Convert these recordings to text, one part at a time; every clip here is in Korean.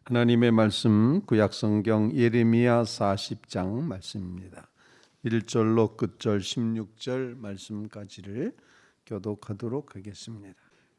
하나님의 말씀 구약성경 예레미야 40장 말씀입니다. 1절로 끝절 16절 말씀까지를 교독하도록 하겠습니다.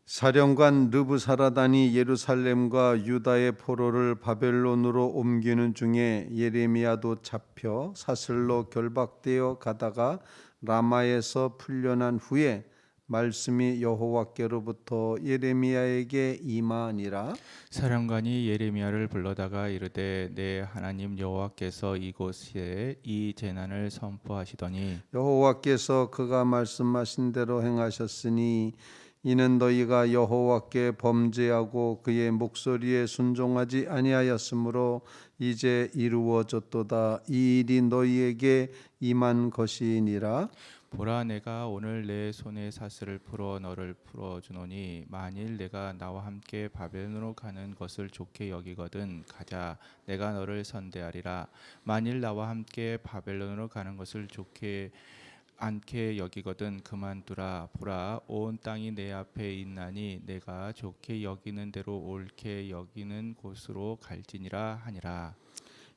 사령관 느부사라단이 예루살렘과 유다의 포로를 바벨론으로 옮기는 중에 예레미야도 잡혀 사슬로 결박되어 가다가 라마에서 풀려난 후에 말씀이 여호와께로부터 예레미야에게 임하니라. 사령관이 예레미야를 불러다가 이르되 내 하나님 여호와께서 이곳에 이 재난을 선포하시더니 여호와께서 그가 말씀하신 대로 행하셨으니 이는 너희가 여호와께 범죄하고 그의 목소리에 순종하지 아니하였으므로 이제 이루어졌도다. 이 일이 너희에게 임한 것이니라. 보라 내가 오늘 내 손에 사슬을 풀어 너를 풀어주노니 만일 내가 나와 함께 바벨론으로 가는 것을 좋게 여기거든 가자 내가 너를 선대하리라. 만일 나와 함께 바벨론으로 가는 것을 좋게 않게 여기거든 그만두라. 보라 온 땅이 내 앞에 있나니 내가 좋게 여기는 대로 옳게 여기는 곳으로 갈지니라 하니라.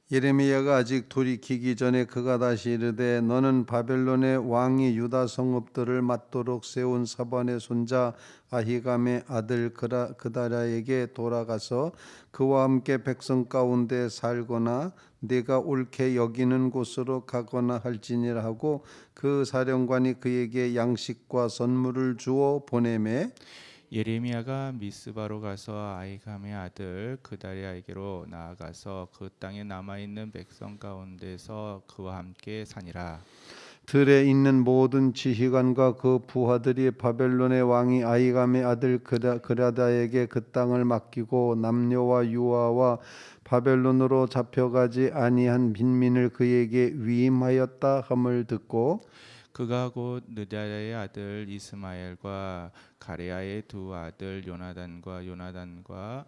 예레미야가 아직 돌이키기 전에 그가 다시 이르되 너는 바벨론의 왕이 유다 성읍들을 맞도록 세운 사반의 손자 아히감의 아들 그다랴에게 돌아가서 그와 함께 백성 가운데 살거나 네가 옳게 여기는 곳으로 가거나 할지니라 하고 그 사령관이 그에게 양식과 선물을 주어 보내매 예레미야가 미스바로 가서 아히감의 아들 그다랴에게로 나아가서 그 땅에 남아 있는 백성 가운데서 그와 함께 사니라. 들에 있는 모든 지휘관과 그 부하들이 바벨론의 왕이 아히감의 아들 그라다에게 그 땅을 맡기고 남녀와 유아와 바벨론으로 잡혀가지 아니한 빈민을 그에게 위임하였다 함을 듣고 그가 곧 느다야의 아들 이스마엘과 가레야의 두 아들 요나단과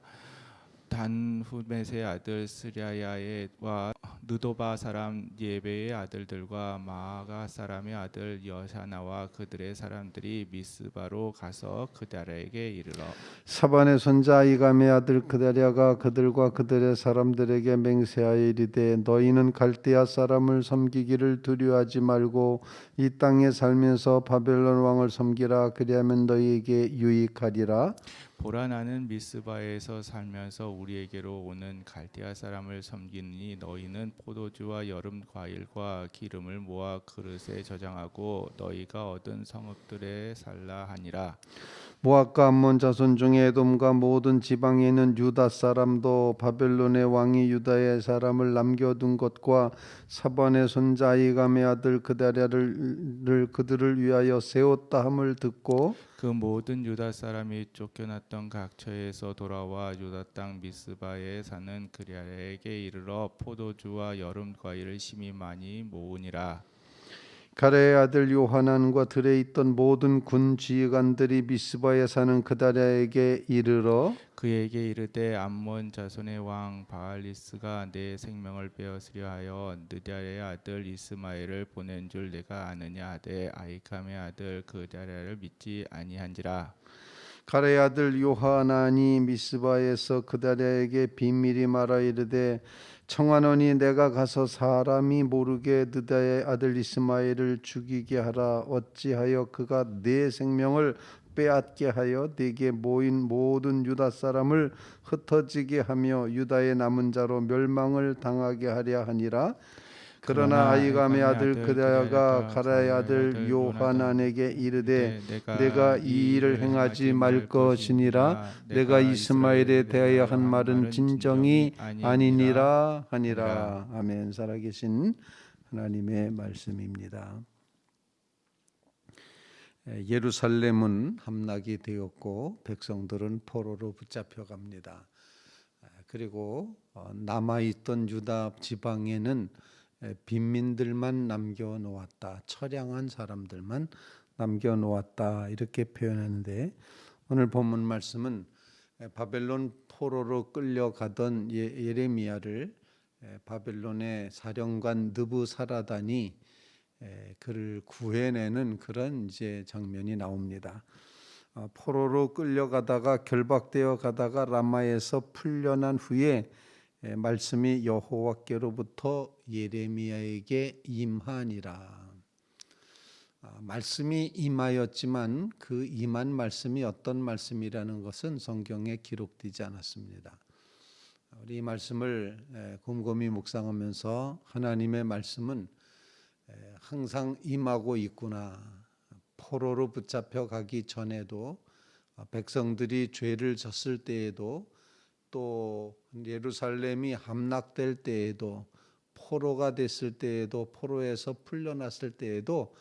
단후мет의 아들 스랴야와 느도바 사람 예베의 아들들과 마아가 사람의 아들 여샤나와 그들의 사람들이 미스바로 가서 그다랴에게 이르러 사반의 손자 아히감의 아들 그다랴가 그들과 그들의 사람들에게 맹세하여 이르되 너희는 갈대아 사람을 섬기기를 두려워하지 말고 이 땅에 살면서 바벨론 왕을 섬기라. 그리하면 너희에게 유익하리라. 보라 나는 미스바에서 살면서 우리에게로 오는 갈대아 사람을 섬기니 너희는 포도주와 여름 과일과 기름을 모아 그릇에 저장하고 너희가 얻은 성읍들에 살라 하니라. 모압과 암몬 자손 중에 에돔과 모든 지방에 있는 유다 사람도 바벨론의 왕이 유다의 사람을 남겨둔 것과 사반의 손자 아히감의 아들 그다랴를 그들을 위하여 세웠다 함을 듣고 그 모든 유다 사람이 쫓겨났던 각처에서 돌아와 유다 땅 미스바에 사는 그랴에게 이르러 포도주와 여름 과일을 심히 많이 모으니라. 가레의 아들 요하난과 들에 있던 모든 군 지휘관들이 미스바에 사는 그다랴에게 이르러 그에게 이르되 암몬 자손의 왕 바알리스가 내 생명을 빼앗으려 하여 느다야의 아들 이스마엘을 보낸 줄 내가 아느냐 하되 아히감의 아들 그다랴를 믿지 아니한지라. 가레의 아들 요하난이 미스바에서 그다랴에게 비밀이 말하 이르되 청하노니 내가 가서 사람이 모르게 느다야의 아들 이스마엘을 죽이게 하라. 어찌하여 그가 내 생명을 빼앗게 하여 네게 모인 모든 유다 사람을 흩어지게 하며 유다의 남은 자로 멸망을 당하게 하려 하니라. 그러나 아히감의 아들 그다야가 가라의 아들 요하난에게 이르되 내가 이 일을 행하지 말 것이니라. 내가 이스마엘에 대하여 한 말은 진정이 아니니라 하니라. 아멘. 살아계신 하나님의 말씀입니다. 예루살렘은 함락이 되었고 백성들은 포로로 붙잡혀 갑니다. 그리고 남아있던 유다 지방에는 빈민들만 남겨놓았다. 처량한 사람들만 남겨놓았다. 이렇게 표현하는데 오늘 본문 말씀은 바벨론 포로로 끌려가던 예레미야를 바벨론의 사령관 느부사라단이 그를 구해내는 그런 이제 장면이 나옵니다. 포로로 끌려가다가 결박되어 가다가 라마에서 풀려난 후에 말씀이 여호와께로부터 예레미야에게 임하니라. 말씀이 임하였지만 그 임한 말씀이 어떤 말씀이라는 것은 성경에 기록되지 않았습니다. 우리 이 말씀을 곰곰이 묵상하면서 하나님의 말씀은 항상 임하고 있구나. 포로로 붙잡혀 가기 전에도, 백성들이 죄를 졌을 때에도, 또 예루살렘이 함락될 때에도, 포로가 됐을 때에도, 포로에서 풀려났을 때에도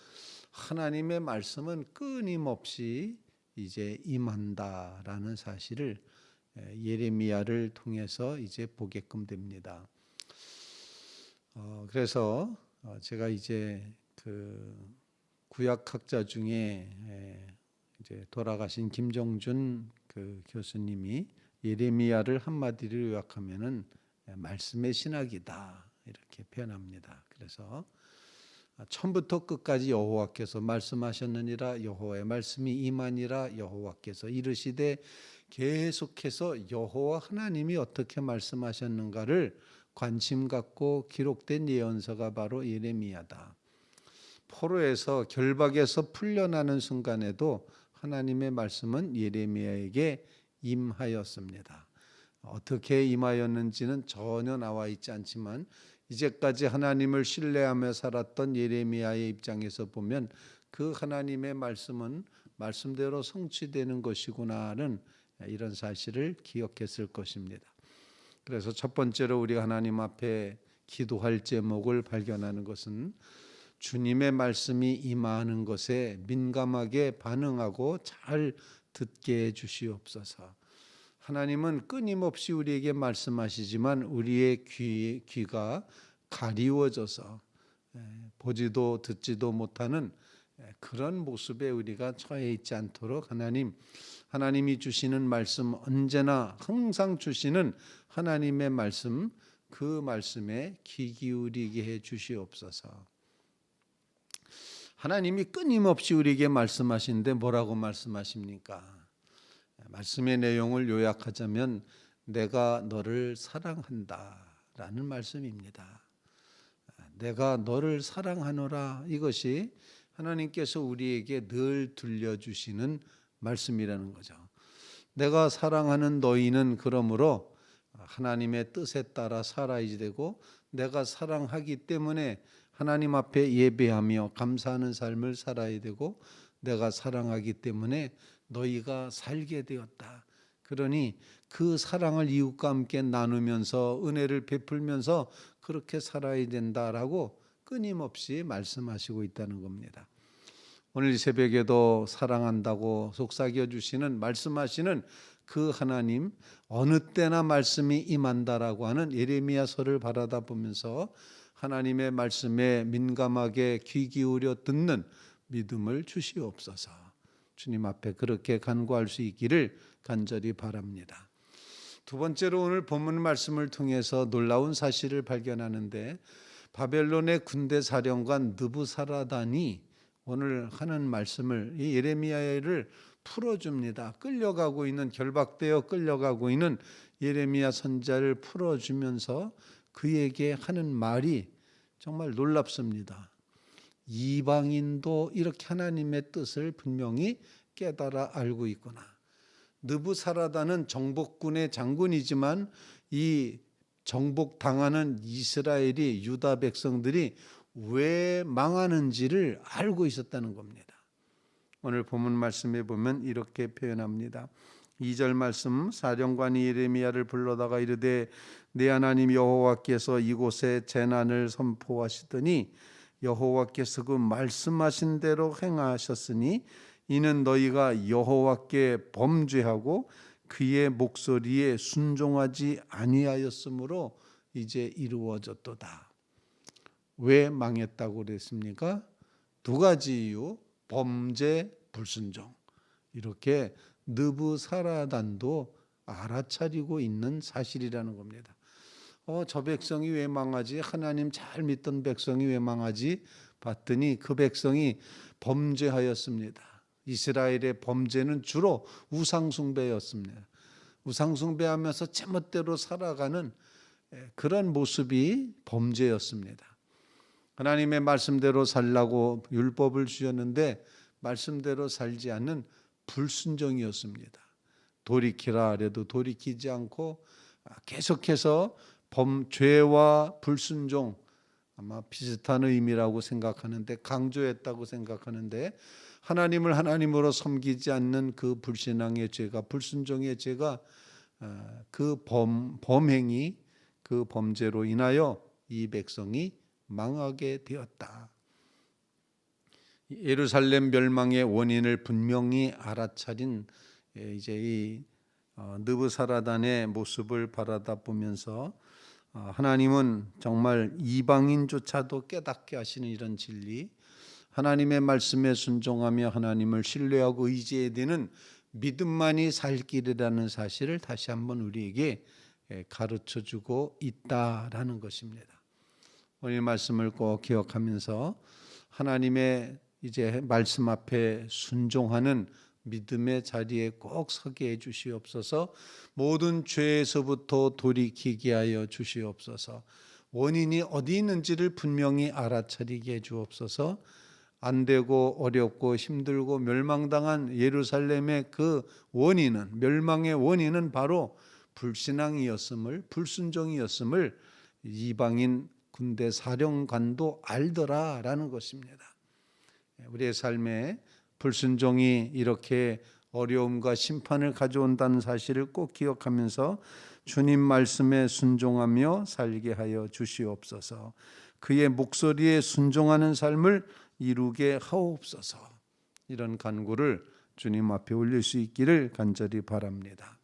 하나님의 말씀은 끊임없이 이제 임한다라는 사실을 예레미야를 통해서 이제 보게끔 됩니다. 그래서 제가 이제 그 구약학자 중에 이제 돌아가신 김정준 그 교수님이 예레미야를 한마디로 요약하면은 말씀의 신학이다 이렇게 표현합니다. 그래서 처음부터 끝까지 여호와께서 말씀하셨느니라, 여호와의 말씀이 임하니라, 여호와께서 이르시되, 계속해서 여호와 하나님이 어떻게 말씀하셨는가를 관심 갖고 기록된 예언서가 바로 예레미야다. 포로에서 결박에서 풀려나는 순간에도 하나님의 말씀은 예레미야에게 임하였습니다. 어떻게 임하였는지는 전혀 나와 있지 않지만 이제까지 하나님을 신뢰하며 살았던 예레미야의 입장에서 보면 그 하나님의 말씀은 말씀대로 성취되는 것이구나는 이런 사실을 기억했을 것입니다. 그래서 첫 번째로 우리가 하나님 앞에 기도할 제목을 발견하는 것은 주님의 말씀이 임하는 것에 민감하게 반응하고 잘 듣게 해 주시옵소서. 하나님은 끊임없이 우리에게 말씀하시지만 우리의 귀가 가리워져서 보지도 듣지도 못하는 그런 모습에 우리가 처해 있지 않도록 하나님이 주시는 말씀, 언제나 항상 주시는 하나님의 말씀, 그 말씀에 귀 기울이게 해 주시옵소서. 하나님이 끊임없이 우리에게 말씀하시는데 뭐라고 말씀하십니까? 말씀의 내용을 요약하자면 내가 너를 사랑한다 라는 말씀입니다. 내가 너를 사랑하노라, 이것이 하나님께서 우리에게 늘 들려주시는 말씀이라는 거죠. 내가 사랑하는 너희는 그러므로 하나님의 뜻에 따라 살아야 되고, 내가 사랑하기 때문에 하나님 앞에 예배하며 감사하는 삶을 살아야 되고, 내가 사랑하기 때문에 너희가 살게 되었다. 그러니 그 사랑을 이웃과 함께 나누면서 은혜를 베풀면서 그렇게 살아야 된다라고 끊임없이 말씀하시고 있다는 겁니다. 오늘 이 새벽에도 사랑한다고 속삭여 주시는, 말씀하시는 그 하나님, 어느 때나 말씀이 임한다라고 하는 예레미야서를 바라다 보면서 하나님의 말씀에 민감하게 귀 기울여 듣는 믿음을 주시옵소서. 주님 앞에 그렇게 간구할 수 있기를 간절히 바랍니다. 두 번째로 오늘 본문 말씀을 통해서 놀라운 사실을 발견하는데, 바벨론의 군대 사령관 느부사라단이 오늘 하는 말씀을, 이 예레미야를 풀어줍니다. 결박되어 끌려가고 있는 예레미야 선지자를 풀어주면서 그에게 하는 말이 정말 놀랍습니다. 이방인도 이렇게 하나님의 뜻을 분명히 깨달아 알고 있구나. 느부사라단은 정복군의 장군이지만 이 정복당하는 이스라엘이, 유다 백성들이 왜 망하는지를 알고 있었다는 겁니다. 오늘 본문 말씀에 보면 이렇게 표현합니다. 2절 말씀, 사령관이 예레미야를 불러다가 이르되, 내 하나님 여호와께서 이곳에 재난을 선포하시더니 여호와께서 그 말씀하신 대로 행하셨으니 이는 너희가 여호와께 범죄하고 그의 목소리에 순종하지 아니하였으므로 이제 이루어졌도다. 왜 망했다고 그랬습니까? 두 가지 이유, 범죄, 불순종. 이렇게 느부사라단도 알아차리고 있는 사실이라는 겁니다. 저 백성이 왜 망하지? 하나님 잘 믿던 백성이 왜 망하지? 봤더니 그 백성이 범죄하였습니다. 이스라엘의 범죄는 주로 우상숭배였습니다. 우상숭배하면서 제멋대로 살아가는 그런 모습이 범죄였습니다. 하나님의 말씀대로 살라고 율법을 주셨는데 말씀대로 살지 않는 불순종이었습니다. 돌이키라 해도 돌이키지 않고 계속해서 죄와 불순종, 아마 비슷한 의미라고 생각하는데, 강조했다고 생각하는데, 하나님을 하나님으로 섬기지 않는 그 불신앙의 죄가, 불순종의 죄가, 그 범행이, 그 범죄로 인하여 이 백성이 망하게 되었다. 예루살렘 멸망의 원인을 분명히 알아차린 이제 이 느부사라단의 모습을 바라다 보면서 하나님은 정말 이방인조차도 깨닫게 하시는 이런 진리, 하나님의 말씀에 순종하며 하나님을 신뢰하고 의지해야 되는 믿음만이 살 길이라는 사실을 다시 한번 우리에게 가르쳐주고 있다라는 것입니다. 오늘 말씀을 꼭 기억하면서 하나님의 이제 말씀 앞에 순종하는 믿음의 자리에 꼭 서게 해 주시옵소서. 모든 죄에서부터 돌이키게 하여 주시옵소서. 원인이 어디 있는지를 분명히 알아차리게 해 주옵소서. 안 되고 어렵고 힘들고 멸망당한 예루살렘의 그 원인은, 멸망의 원인은 바로 불신앙이었음을, 불순종이었음을 이방인 군대 사령관도 알더라라는 것입니다. 우리의 삶에 불순종이 이렇게 어려움과 심판을 가져온다는 사실을 꼭 기억하면서 주님 말씀에 순종하며 살게 하여 주시옵소서. 그의 목소리에 순종하는 삶을 이루게 하옵소서. 이런 간구를 주님 앞에 올릴 수 있기를 간절히 바랍니다.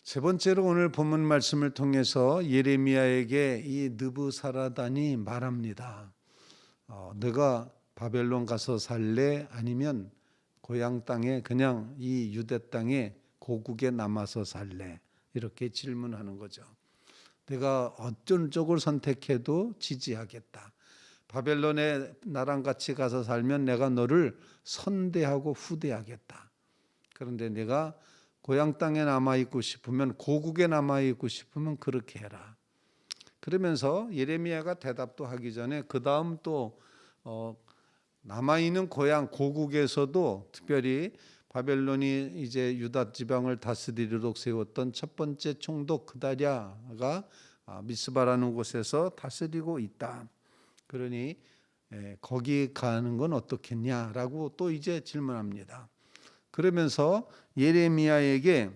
세 번째로 오늘 본문 말씀을 통해서 예레미야에게 이 느부사라단이 말합니다. 너가 바벨론 가서 살래? 아니면 고향 땅에, 그냥 이 유대 땅에 고국에 남아서 살래? 이렇게 질문하는 거죠. 내가 어떤 쪽을 선택해도 지지하겠다. 바벨론에 나랑 같이 가서 살면 내가 너를 선대하고 후대하겠다. 그런데 내가 고향 땅에 남아있고 싶으면, 고국에 남아있고 싶으면 그렇게 해라. 그러면서 예레미야가 대답도 하기 전에 그 다음 또 남아있는 고향 고국에서도 특별히 바벨론이 이제 유다 지방을 다스리도록 세웠던 첫 번째 총독 그다랴가 미스바라는 곳에서 다스리고 있다. 그러니 거기 가는 건 어떻겠냐라고 또 이제 질문합니다. 그러면서 예레미야에게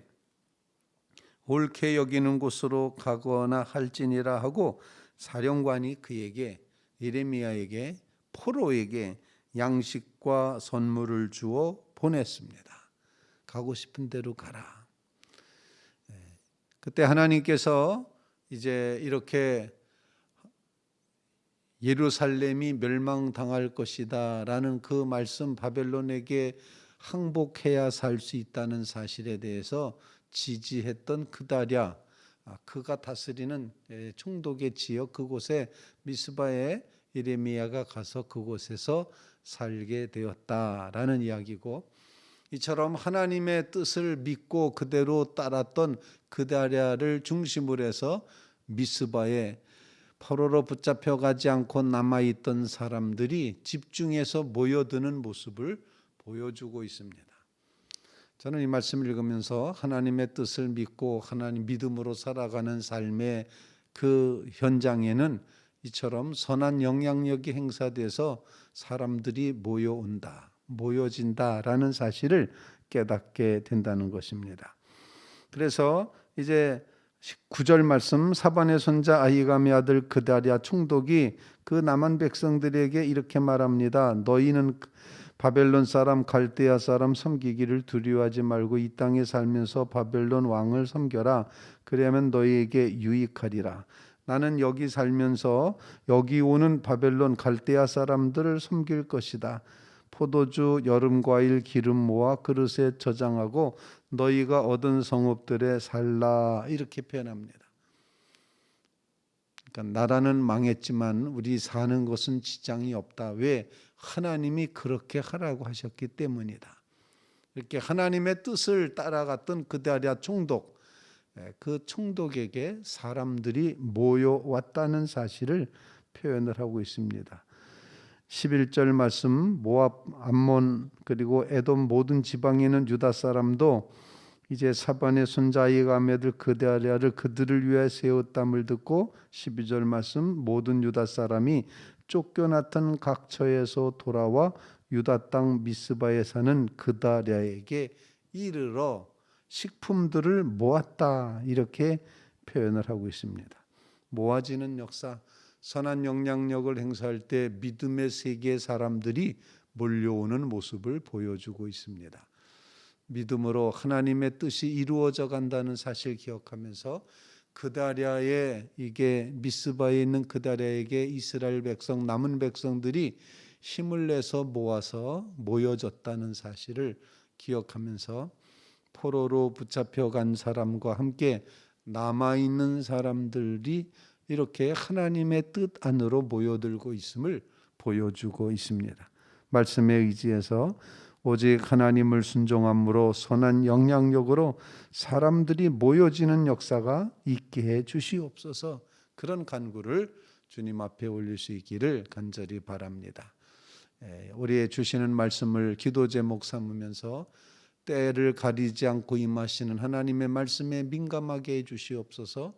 옳게 여기는 곳으로 가거나 할지니라 하고 사령관이 그에게, 예레미야에게, 포로에게 양식과 선물을 주어 보냈습니다. 가고 싶은 대로 가라. 그때 하나님께서 이제 이렇게 예루살렘이 멸망당할 것이다 라는 그 말씀, 바벨론에게 항복해야 살 수 있다는 사실에 대해서 지지했던 그다랴, 그가 다스리는 총독의 지역, 그곳에 미스바에 예레미야가 가서 그곳에서 살게 되었다라는 이야기고, 이처럼 하나님의 뜻을 믿고 그대로 따랐던 그다랴를 중심으로 해서 미스바에 포로로 붙잡혀가지 않고 남아있던 사람들이 집중해서 모여드는 모습을 보여주고 있습니다. 저는 이 말씀을 읽으면서 하나님의 뜻을 믿고 하나님 믿음으로 살아가는 삶의 그 현장에는 이처럼 선한 영향력이 행사돼서 사람들이 모여진다라는 사실을 깨닫게 된다는 것입니다. 그래서 이제 9절 말씀, 사반의 손자 아히감의 아들 그다랴 총독이 그 남한 백성들에게 이렇게 말합니다. 너희는 바벨론 사람 갈대아 사람 섬기기를 두려워하지 말고 이 땅에 살면서 바벨론 왕을 섬겨라. 그리하면 너희에게 유익하리라. 나는 여기 살면서 여기 오는 바벨론 갈대아 사람들을 섬길 것이다. 포도주, 여름과일, 기름 모아 그릇에 저장하고 너희가 얻은 성읍들에 살라. 이렇게 표현합니다. 그러니까 나라는 망했지만 우리 사는 것은 지장이 없다. 왜? 하나님이 그렇게 하라고 하셨기 때문이다. 이렇게 하나님의 뜻을 따라갔던 그다랴 총독, 그 총독에게 사람들이 모여왔다는 사실을 표현을 하고 있습니다. 11절 말씀 모압, 암몬 그리고 에돔 모든 지방에 있는 유다 사람도 이제 사반의 손자 아이가 아메들 그다리아를 그들을 위하여 세웠담을 듣고 12절 말씀 모든 유다 사람이 쫓겨났던 각처에서 돌아와 유다 땅 미스바에 사는 그다리아에게 이르러 식품들을 모았다 이렇게 표현을 하고 있습니다. 모아지는 역사, 선한 영향력을 행사할 때 믿음의 세계의 사람들이 몰려오는 모습을 보여주고 있습니다. 믿음으로 하나님의 뜻이 이루어져 간다는 사실 기억하면서 그다리아에 이게 미스바에 있는 그다리아에게 이스라엘 백성 남은 백성들이 힘을 내서 모아서 모여졌다는 사실을 기억하면서 포로로 붙잡혀간 사람과 함께 남아있는 사람들이 이렇게 하나님의 뜻 안으로 모여들고 있음을 보여주고 있습니다. 말씀에 의지해서 오직 하나님을 순종함으로 선한 영향력으로 사람들이 모여지는 역사가 있게 해 주시옵소서. 그런 간구를 주님 앞에 올릴 수 있기를 간절히 바랍니다. 우리의 주시는 말씀을 기도 제목 삼으면서 때를 가리지 않고 임하시는 하나님의 말씀에 민감하게 해 주시옵소서.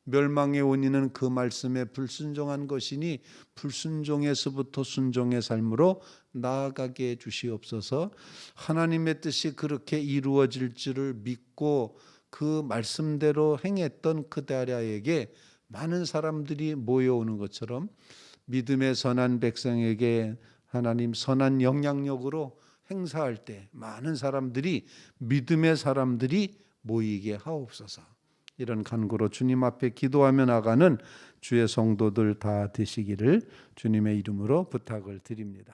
멸망의 원인은 그 말씀에 불순종한 것이니 불순종에서부터 순종의 삶으로 나아가게 해 주시옵소서. 하나님의 뜻이 그렇게 이루어질 줄을 믿고 그 말씀대로 행했던 그다리아에게 많은 사람들이 모여오는 것처럼 믿음의 선한 백성에게 하나님 선한 영향력으로 행사할 때 많은 사람들이 믿음의 사람들이 모이게 하옵소서. 이런 간구로 주님 앞에 기도하며 나가는 주의 성도들 다 되시기를 주님의 이름으로 부탁을 드립니다.